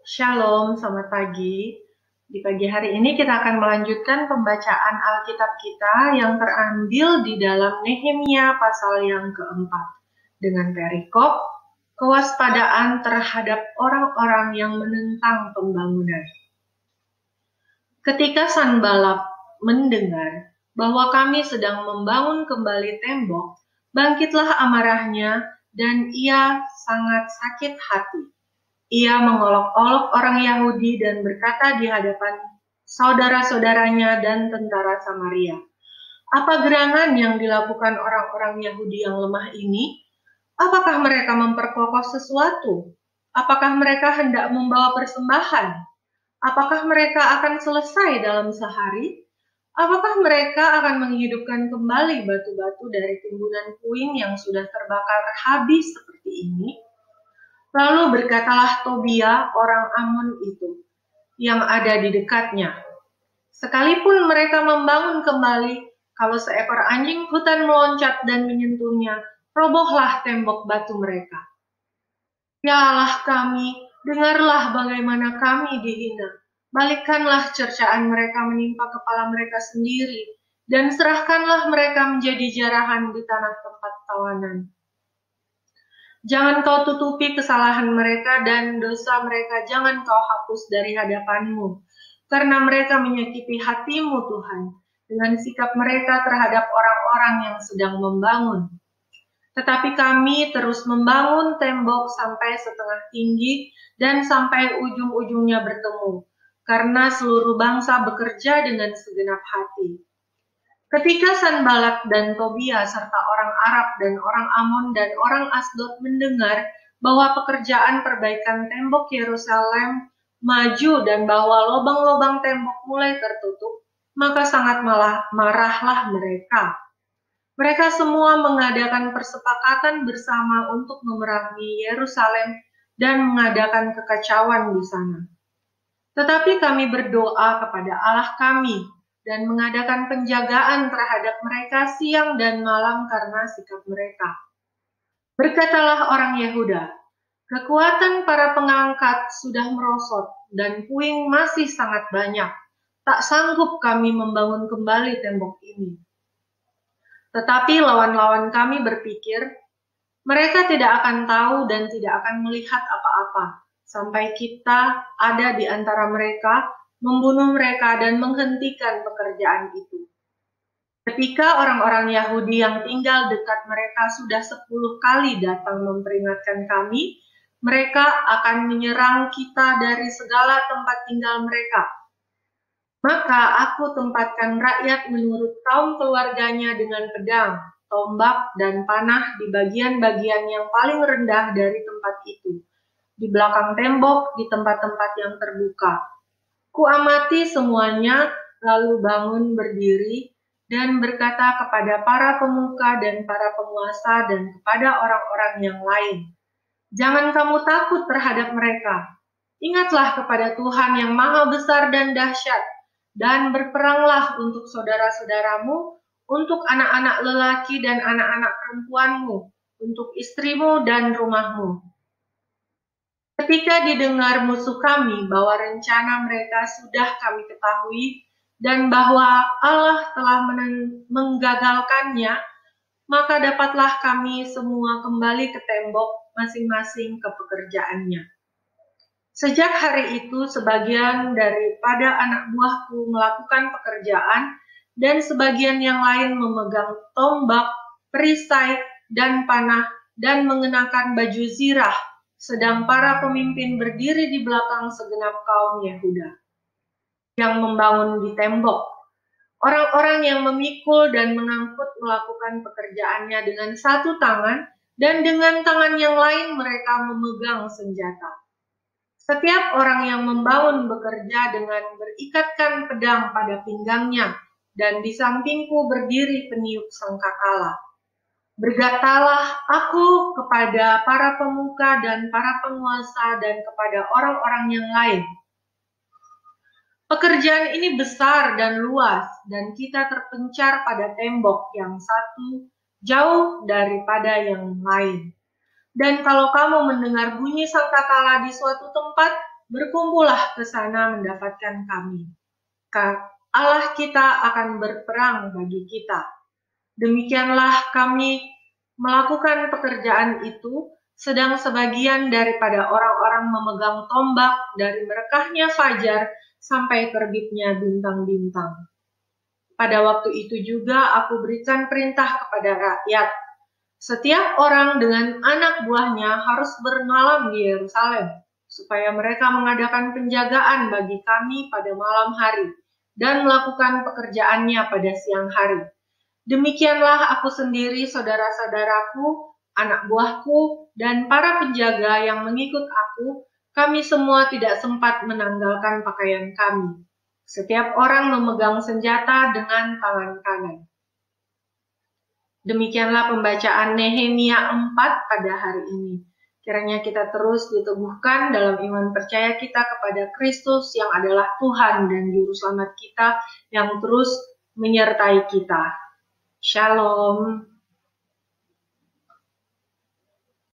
Shalom, selamat pagi. Di pagi hari ini kita akan melanjutkan pembacaan Alkitab kita yang terambil di dalam Nehemia pasal yang keempat. Dengan perikop, kewaspadaan terhadap orang-orang yang menentang pembangunan. Ketika Sanballat mendengar bahwa kami sedang membangun kembali tembok, bangkitlah amarahnya dan ia sangat sakit hati. Ia mengolok-olok orang Yahudi dan berkata di hadapan saudara-saudaranya dan tentara Samaria, "Apa gerangan yang dilakukan orang-orang Yahudi yang lemah ini? Apakah mereka memperkokoh sesuatu? Apakah mereka hendak membawa persembahan? Apakah mereka akan selesai dalam sehari? Apakah mereka akan menghidupkan kembali batu-batu dari timbunan puing yang sudah terbakar habis seperti ini?" Lalu berkatalah Tobia orang Amon itu, yang ada di dekatnya, "Sekalipun mereka membangun kembali, kalau seekor anjing hutan meloncat dan menyentuhnya, robohlah tembok batu mereka. Ya Allah kami, dengarlah bagaimana kami dihina. Balikkanlah cercaan mereka menimpa kepala mereka sendiri, dan serahkanlah mereka menjadi jarahan di tanah tempat tawanan. Jangan kau tutupi kesalahan mereka dan dosa mereka jangan kau hapus dari hadapanmu, karena mereka menyakiti hatimu Tuhan, dengan sikap mereka terhadap orang-orang yang sedang membangun. Tetapi kami terus membangun tembok sampai setengah tinggi dan sampai ujung-ujungnya bertemu, karena seluruh bangsa bekerja dengan segenap hati. Ketika Sanballat dan Tobia serta orang Arab dan orang Amon dan orang Asdod mendengar bahwa pekerjaan perbaikan tembok Yerusalem maju dan bahwa lubang-lubang tembok mulai tertutup, maka sangat marahlah mereka. Mereka semua mengadakan persepakatan bersama untuk memerangi Yerusalem dan mengadakan kekacauan di sana. Tetapi kami berdoa kepada Allah kami dan mengadakan penjagaan terhadap mereka siang dan malam karena sikap mereka. Berkatalah orang Yehuda, "Kekuatan para pengangkat sudah merosot dan puing masih sangat banyak. Tak sanggup kami membangun kembali tembok ini." Tetapi lawan-lawan kami berpikir, mereka tidak akan tahu dan tidak akan melihat apa-apa, sampai kita ada di antara mereka, membunuh mereka dan menghentikan pekerjaan itu. Ketika orang-orang Yahudi yang tinggal dekat mereka sudah 10 kali datang memperingatkan kami, mereka akan menyerang kita dari segala tempat tinggal mereka. Maka aku tempatkan rakyat menurut kaum keluarganya dengan pedang, tombak, dan panah di bagian-bagian yang paling rendah dari tempat itu, di belakang tembok, di tempat-tempat yang terbuka. Kuamati semuanya, lalu bangun berdiri, dan berkata kepada para pemuka dan para penguasa dan kepada orang-orang yang lain, "Jangan kamu takut terhadap mereka. Ingatlah kepada Tuhan yang maha besar dan dahsyat, dan berperanglah untuk saudara-saudaramu, untuk anak-anak lelaki dan anak-anak perempuanmu, untuk istrimu dan rumahmu." Ketika didengar musuh kami bahwa rencana mereka sudah kami ketahui dan bahwa Allah telah menggagalkannya, maka dapatlah kami semua kembali ke tembok masing-masing ke pekerjaannya. Sejak hari itu sebagian daripada anak buahku melakukan pekerjaan dan sebagian yang lain memegang tombak, perisai, dan panah dan mengenakan baju zirah, sedang para pemimpin berdiri di belakang segenap kaum Yehuda yang membangun di tembok. Orang-orang yang memikul dan mengangkut melakukan pekerjaannya dengan satu tangan, dan dengan tangan yang lain mereka memegang senjata. Setiap orang yang membangun bekerja dengan berikatkan pedang pada pinggangnya, dan di sampingku berdiri peniup sangkakala. Berkatalah aku kepada para pemuka dan para penguasa dan kepada orang-orang yang lain, "Pekerjaan ini besar dan luas, dan kita terpencar pada tembok yang satu jauh daripada yang lain. Dan kalau kamu mendengar bunyi sangkakala di suatu tempat, berkumpullah ke sana mendapatkan kami. Allah kita akan berperang bagi kita. Demikianlah kami melakukan pekerjaan itu, sedang sebagian daripada orang-orang memegang tombak dari merekahnya fajar sampai terbitnya bintang-bintang. Pada waktu itu juga aku berikan perintah kepada rakyat, setiap orang dengan anak buahnya harus bermalam di Yerusalem, supaya mereka mengadakan penjagaan bagi kami pada malam hari dan melakukan pekerjaannya pada siang hari. Demikianlah aku sendiri, saudara-saudaraku, anak buahku, dan para penjaga yang mengikut aku, kami semua tidak sempat menanggalkan pakaian kami. Setiap orang memegang senjata dengan tangan kanan. Demikianlah pembacaan Nehemia 4 pada hari ini. Kiranya kita terus diteguhkan dalam iman percaya kita kepada Kristus yang adalah Tuhan dan Juru Selamat kita yang terus menyertai kita. Shalom.